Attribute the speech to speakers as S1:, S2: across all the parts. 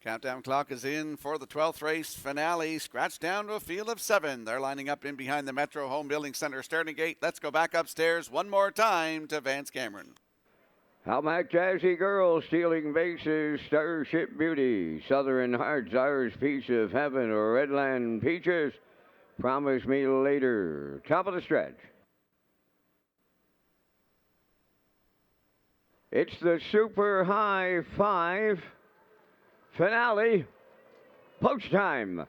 S1: Countdown clock is in for the 12th race finale. Scratched down to a field of 7. They're lining up in behind the Metro Home Building Center starting gate. Let's go back upstairs one more time to Vance Cameron.
S2: Halmac Jazzy Girl, Stealing Bases, Starship Beauty, Southern Hearts, Irish Piece of Heaven, Redland Peaches, Promise Me Later. Top of the stretch. It's the Super High 5 finale. Post time.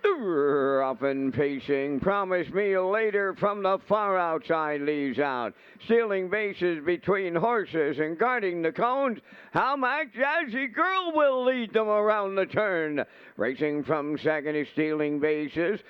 S2: Up and pacing, Promise Me Later from the far outside leaves out. Stealing bases between horses and guarding the cones. Halmac Jazzy Girl will lead them around the turn. Racing from second is Stealing Bases.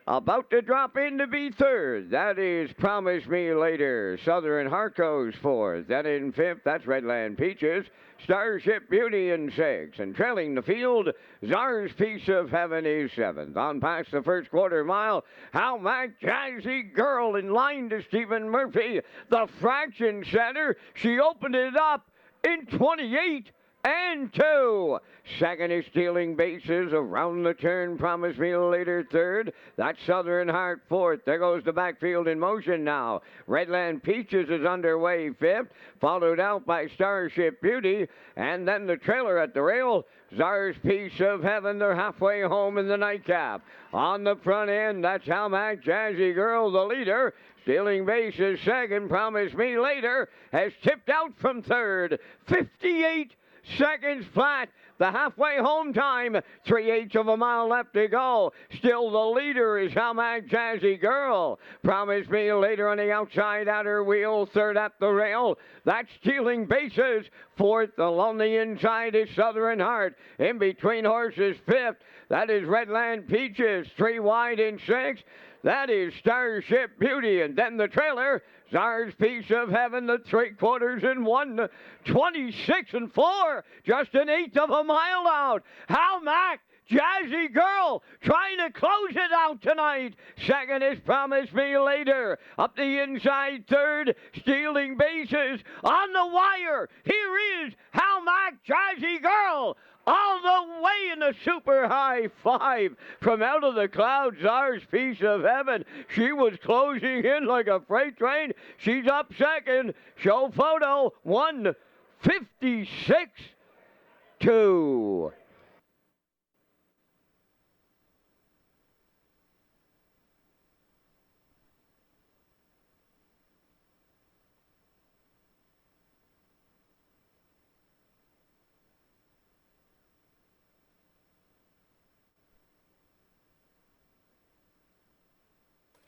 S2: About to drop in to be third. That is Promise Me Later. Southern Heart goes fourth. Then in fifth, that's Redland Peaches. Starship Beauty in sixth. And trailing the field, Czar's Piece of Heaven is seventh. On past the first quarter mile, Halmac Jazzy Girl in line to Stephen Murphy. The fraction center, she opened it up in 28 and 2. Second is Stealing Bases. Around the turn, Promise Me Later third. That's Southern Heart fourth. There goes the backfield in motion now. Redland Peaches is underway fifth, followed out by Starship Beauty. And then the trailer at the rail, Czar's Piece of Heaven. They're halfway home in the nightcap. On the front end, that's Halmac Jazzy Girl, the leader. Stealing Bases second. Promise Me Later has tipped out from third. 58 seconds flat. The halfway home time, 3/8 of a mile left to go. Still the leader is Halmac Jazzy Girl. Promise Me Later on the outside outer wheel, third at the rail. That's Stealing Bases. Fourth along the inside is Southern Heart. In between horses, fifth. That is Redland Peaches. 3 wide in sixth. That is Starship Beauty. And then the trailer, Czar's Piece of Heaven, the 3/4 in 1, 26 and 4, just an eighth of a mile out. Halmac Jazzy Girl trying to close it out tonight. Second is Promise Me Later. Up the inside third, Stealing Bases on the wire. Here is Halmac Jazzy Girl. All the way in the Super High 5 from out of the clouds, Czar's Piece of Heaven. She was closing in like a freight train. She's up second. Show photo 1:56.2.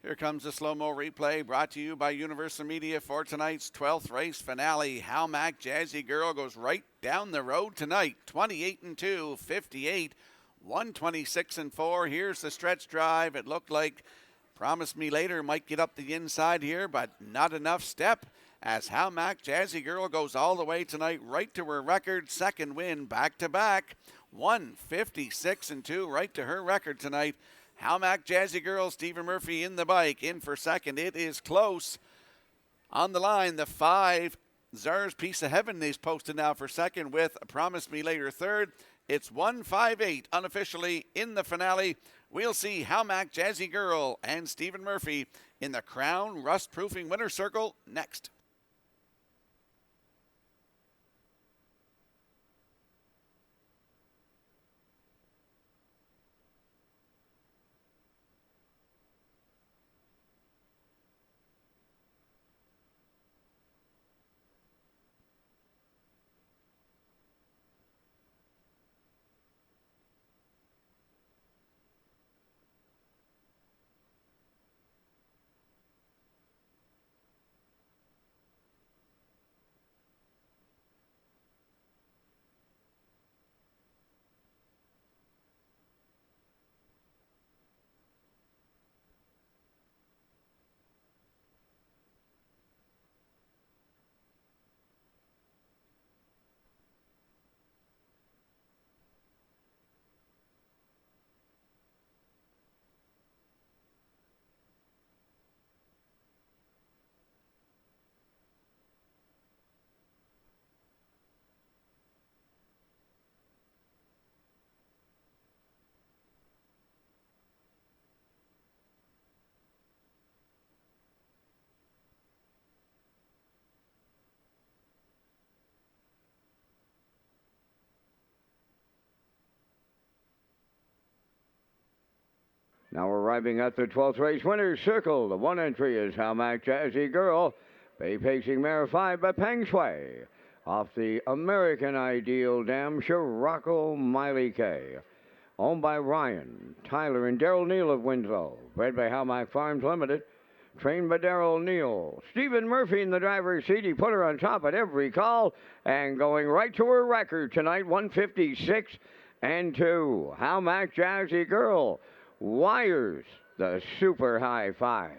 S1: Here comes the slow-mo replay brought to you by Universal Media for tonight's 12th race finale. Halmac Jazzy Girl goes right down the road tonight. 28 and 2, 58, 126 and 4. Here's the stretch drive. It looked like Promise Me Later might get up the inside here, but not enough step as Halmac Jazzy Girl goes all the way tonight right to her record second win back-to-back. 156 and 2 right to her record tonight. Halmac Jazzy Girl, Stephen Murphy in the bike, in for second. It is close. On the line, the 5, Czar's Piece of Heaven is posted now for second with Promise Me Later third. It's 158 unofficially in the finale. We'll see Halmac Jazzy Girl and Stephen Murphy in the Crown Rust Proofing Winner's Circle next.
S2: Now arriving at the 12th race winner's circle. The 1 entry is How Mac Jazzy Girl. Bay Pacing Mare 5 by Peng Shui. Off the American Ideal Dam, Scirocco Miley K. Owned by Ryan, Tyler, and Daryl Neal of Winslow. Bred by How Mac Farms Limited. Trained by Daryl Neal. Stephen Murphy in the driver's seat. He put her on top at every call. And going right to her record tonight, 156 and 2. How Mac Jazzy Girl wires the super high 5.